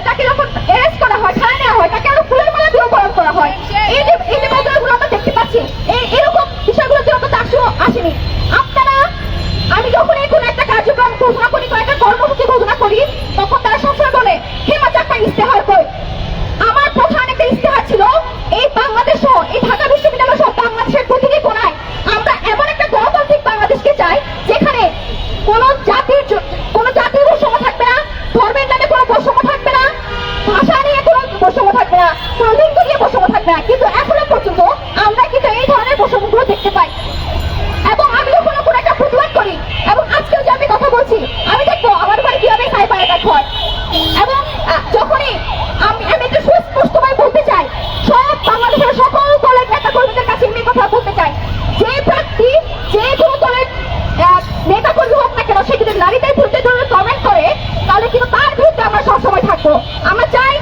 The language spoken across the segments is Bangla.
তাকে যখন অ্যারেস্ট করা হয়, থানায় নেওয়া হয়, তাকে আরো ফুলের মালা দিয়ে বরণ করা হয়। এই যে ঘটনাগুলো আমরা দেখতে পাচ্ছি, এরকম বিষয়গুলোর জন্য তো ডাকসু আসেনি। আপনারা, আমি যখনই কোনো একটা কার্যক্রম ঘোষণা করি, কোনো একটা কর্মসূচি ঘোষণা করি, তখন তারা সবসময় বলে হেমা চাকমা ইস্তেহার কই। আমার প্রধান একটা ইস্তেহার ছিল, এই বাংলাদেশ সহ, এই ঢাকা বিশ্ববিদ্যালয় সহ বাংলাদেশের প্রতিটি কোণায় আমরা এমন একটা গণতান্ত্রিক বাংলাদেশকে চাই, যেখানে কোনো জাতির বৈষম্য থাকবে না, ধর্মের নামে কোনো বৈষম্য থাকবে না, ভাষা নিয়ে কোনো বৈষম্য থাকবে না, কোনো লিঙ্গ নিয়ে বৈষম্য থাকবে না। কিন্তু এখনো পর্যন্ত আমরা কিন্তু এই ধরনের বৈষম্যগুলো দেখতে পাই। এবং আমি যখন কোনো একটা প্রতিবাদ করি, এবং আজকেও যে আমি কথা বলছি, আমি দেখবো আমার ঘরে কিভাবে সাইবার অ্যাটাক হয়। এবং যখনই আমি একটু সুস্পষ্টভাবে বলতে চাই, সব বাংলাদেশের সকল দলের নেতা কর্মীদের কাছে আমি কথা বলতে চাই, যে প্রার্থী যে কোনো দলের নেতা কর্মী হোক না কেন, সে যদি নারীদের বিরুদ্ধে কমেন্ট করে, তাহলে কিন্তু তার বিরুদ্ধে আমরা সবসময় থাকবো। আমরা চাই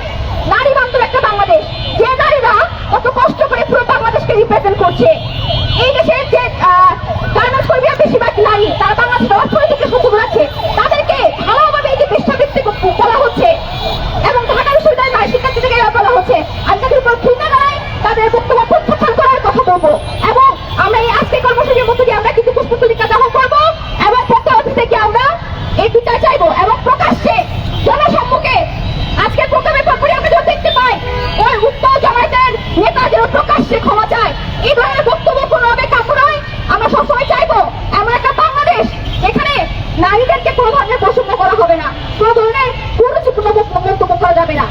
নারী বান্ধব একটা বাংলাদেশ, যে নারীরা কত কষ্ট করে পুরো বাংলাদেশকে রিপ্রেজেন্ট করছে। এই দেশের যে গার্মেন্টস কর্মীরা বেশিরভাগ নারী, তারা বাংলাদেশের অর্থনৈতিক সুযোগ আছে, তাদেরকে ভালোভাবে এই যে পেশাভিত্তিক বলা হচ্ছে এবং ঢাকা বিশ্ববিদ্যালয়ের নারী শিক্ষার্থীদেরকে বলা হচ্ছে, আমি তাদের উপর ঘৃণা জানাই, তাদের বক্তব্য প্রত্যাখ্যান করার কথা বলবো। এবং আমরা এই আজকে কর্মসূচির মধ্যে দিয়ে আমরা কিছু পুষ্পতলিকা দাহ করবো এবং পক্ষ অফিস থেকে আমরা এই বিচার চাইবো। এবং প্রকাশ্যে জনসম্মুখে আজকে প্রোগ্রামের পরপরই আমরা যখন দেখতে পাই, ওই উত্তর জামায়াতের নেতাদের প্রকাশ্যে ক্ষমা চায়, এই ধরনের বক্তব্য কোনোভাবে কাম্য নয়। আমরা সবসময় চাইবো এমন একটা বাংলাদেশ যেখানে নারীদেরকে কোনো ধরনের বৈষম্য করা হবে না, কোনো ধরনের কুরুচিপূর্ণ মন্তব্য করা যাবে না।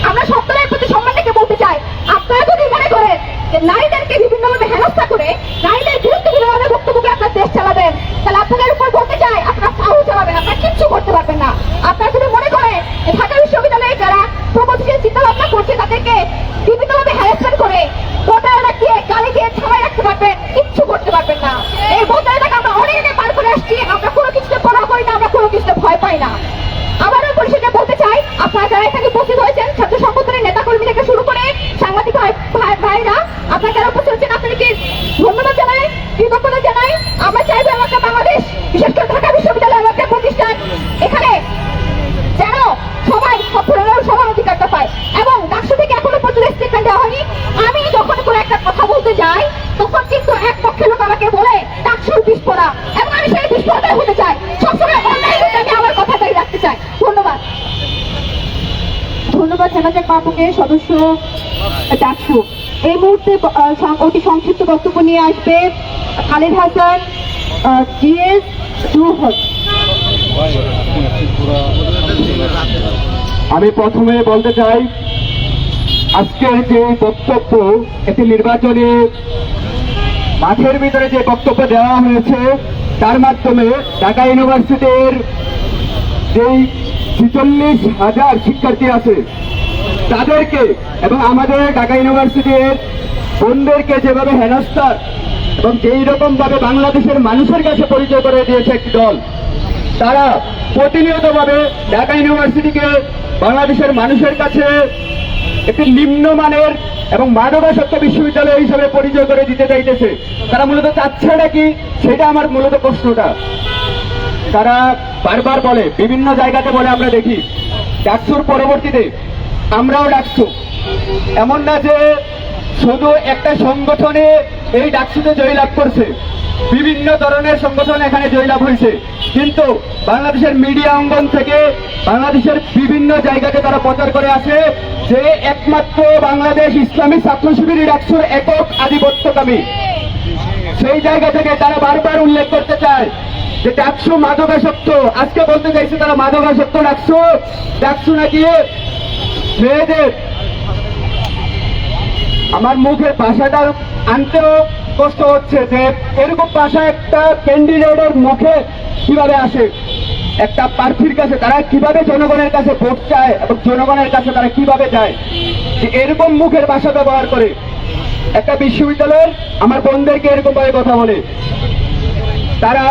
আমরা সব দলের প্রতি সম্মান রেখে বলতে চাই, আপনারা যদি মনে করেন যে নারীদেরকে বিভিন্নভাবে হেনস্থা করে, নারীদের বিরুদ্ধে বিভিন্নভাবে বক্তব্য করে আপনার দেশ চালাবেন, তাহলে আপনাদের উপর বলতে চাই আপনারা সাহস চালাবেন, আপনারা কিচ্ছু করতে পারবেন না। আপনারা যদি মনে করেন ঢাকা বিশ্ববিদ্যালয়ে যারা প্রগতিশীল চিন্তা ভাবনা করছে, তাদেরকে বিভিন্নভাবে হ্যারাসমেন্ট করে ভোটাররা দিয়ে গালি দিয়ে থামায় রাখতে পারবেন, কিচ্ছু করতে পারবেন না। এই ভোটারটাকে আমরা অনেক আগে পার করে আসছি, আমরা কোনো কিছুতে পড়া করি না, আমরা কোনো কিছুতে ভয় পাই না। আবারও পরিষদে বলতে চাই, আপনারা যারা এখানে উপস্থিত হয়েছেন, ছাত্র সংগঠনের নেতা কর্মী থেকে শুরু করে সাংবাদিক ভাইরা, আপনারা যারা উপস্থিত হচ্ছেন, আপনাদেরকে ধন্যবাদ জানাই, কৃতজ্ঞতা জানাই। আমরা চাইবো একটা বাংলাদেশ, বিশেষ করে ঢাকা বিশ্ববিদ্যালয় একটা প্রতিষ্ঠান, এখানে যেন সবাই সমান অধিকারটা পায়। এবং ডাকসু থেকে এখনো পর্যন্ত স্টেটমেন্ট দেওয়া হয়নি। আমি যখন কোনো একটা কথা বলতে যাই, তখন কিন্তু এক পক্ষের লোক আমাকে বলে ডাকসুর বিস্ফোরা, এবং আমি সেই বিস্ফোরণায় হতে চাই। সবসময় অন্যায় হতে আমি আমার কথাটাই রাখতে চাই। ধন্যবাদ। ধন্যবাদ হেমা চাকমা আপুকে, সদস্য ডাকসু। এই মুহূর্তে অতি সংক্ষিপ্ত বক্তব্য নিয়ে আসবে খালেদ হাসান, জিএস জুহর। আমি প্রথমে বলতে চাই, আজকের যে বক্তব্য, একটি নির্বাচনী মাঠের ভিতরে যে বক্তব্য দেওয়া হয়েছে, তার মাধ্যমে ঢাকা ইউনিভার্সিটির যেই 46,000 শিক্ষার্থী আছে তাদেরকে এবং আমাদের ঢাকা ইউনিভার্সিটির বোনদেরকে যেভাবে হেনস্থা এবং যেই রকম ভাবে বাংলাদেশের মানুষের কাছে পরিচয় করে দিয়েছে একটি দল, তারা প্রতিনিয়তভাবে ঢাকা ইউনিভার্সিটিকে বাংলাদেশের মানুষের কাছে একটি নিম্নমানের এবং মাদকাসক্ত বিশ্ববিদ্যালয় হিসেবে পরিচয় করে দিতে চাইতেছে। তারা মূলত চাচ্ছেটা কি, সেটা আমার মূলত প্রশ্নটা। তারা বারবার বলে, বিভিন্ন জায়গাতে বলে, আমরা দেখি ডাকসুর পরবর্তীতে আমরাও ডাকসু। এমন না যে শুধু একটা সংগঠনে এই ডাকসুতে জয়লাভ করছে, বিভিন্ন ধরনের সংগঠন এখানে জয়লাভ হয়েছে, কিন্তু বাংলাদেশের মিডিয়া অঙ্গন থেকে বাংলাদেশের বিভিন্ন জায়গাতে তারা প্রচার করে আসে যে একমাত্র বাংলাদেশ ইসলামী ছাত্র শিবিরই ডাকসুর একক আধিপত্যকামী। সেই জায়গা থেকে তারা বারবার উল্লেখ করতে চায় যে ডাকসু মাদকাসক্ত। আজকে বলতে চাইছে তারা মাদকাসক্ত ডাকসু নাকি মেয়েদের, আমার মুখের ভাষাটা আনতেও কষ্ট হচ্ছে যে এরকম ভাষা একটা ক্যান্ডিডেটের মুখে কিভাবে আসে, একটা প্রার্থীর কাছে তারা কিভাবে জনগণের কাছে ভোট চায় এবং জনগণের কাছে তারা কিভাবে যায়, যে এরকম মুখের ভাষা ব্যবহার করে একটা বিশ্ববিদ্যালয়ের আমার বোনদেরকে এরকম ভাবে কথা বলে। তারা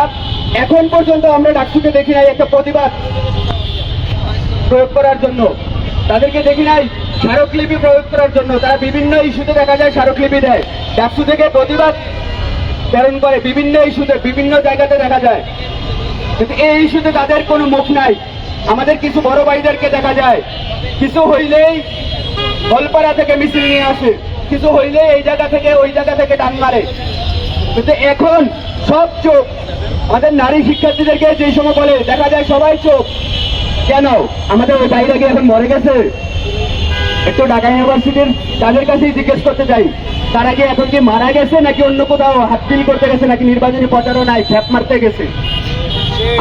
এখন পর্যন্ত আমরা ডাকসুকে দেখি নাই একটা প্রতিবাদ প্রয়োগ করার জন্য, তাদেরকে দেখি নাই স্মারকলিপি প্রয়োগ করার জন্য। তারা বিভিন্ন ইস্যুতে দেখা যায় স্মারকলিপি দেয়, ডাকসু থেকে প্রতিবাদ প্রেরণ করে বিভিন্ন ইস্যুতে, বিভিন্ন জায়গাতে দেখা যায়, কিন্তু এই ইস্যুতে তাদের কোনো মুখ নাই। আমাদের কিছু বড় ভাইদেরকে দেখা যায় কিছু হইলেই হলপাড়া থেকে মিছিল নিয়ে আসে, কিছু হইলেই এই জায়গা থেকে ওই জায়গা থেকে ডান মারে। কিন্তু এখন সব চোখ আমাদের নারী শিক্ষার্থীদেরকে যে সময় বলে দেখা যায় সবাই চোখ। কেন? আমাদের ওই ভাইরা কি এখন মরে গেছে? একটু ঢাকা ইউনিভার্সিটির তাদের কাছেই জিজ্ঞেস করতে চাই, তারা কি এখন কি মারা গেছে নাকি অন্য কোথাও হাতবিল করতে গেছে নাকি নির্বাচনী প্রচারণায় খ্যাপ মারতে গেছে?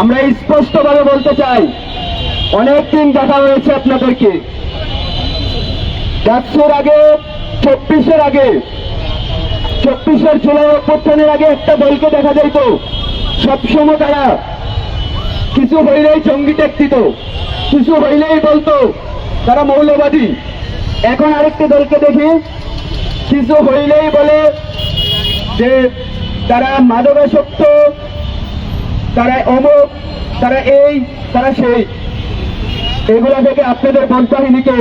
আমরা স্পষ্ট ভাবে বলতে চাই, অনেকদিন দেখা হয়েছে আপনাদেরকে। 100-র আগে 24-এর আগে 24-এর জুলাই অভ্যুত্থানের আগে একটা দলকে দেখা যাইত সবসময় তারা কিছু হইলেই জঙ্গি ট্যাগ দিত, কিছু হইলেই বলতো তারা মৌলবাদী। এখন আরেকটি দলকে দেখি কিছু হইলেই বলে যে তারা মাদকাসক্ত, তারা অমুক, তারা এই, তারা সেই। এগুলা থেকে আপনাদের বলবাহিনীকে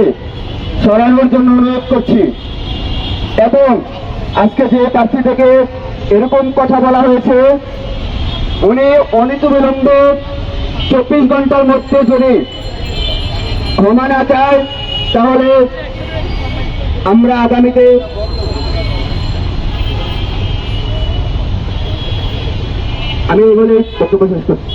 সরানোর জন্য অনুরোধ করছি। এবং আজকে যে প্রার্থী থেকে এরকম কথা বলা হয়েছে, উনি অনিতবিলম্বে 24 ঘন্টার মধ্যে যদি ক্ষমা না চায় তাহলে আমরা আগামীতে আমি এগুলো বক্তব্য শেষ করছি।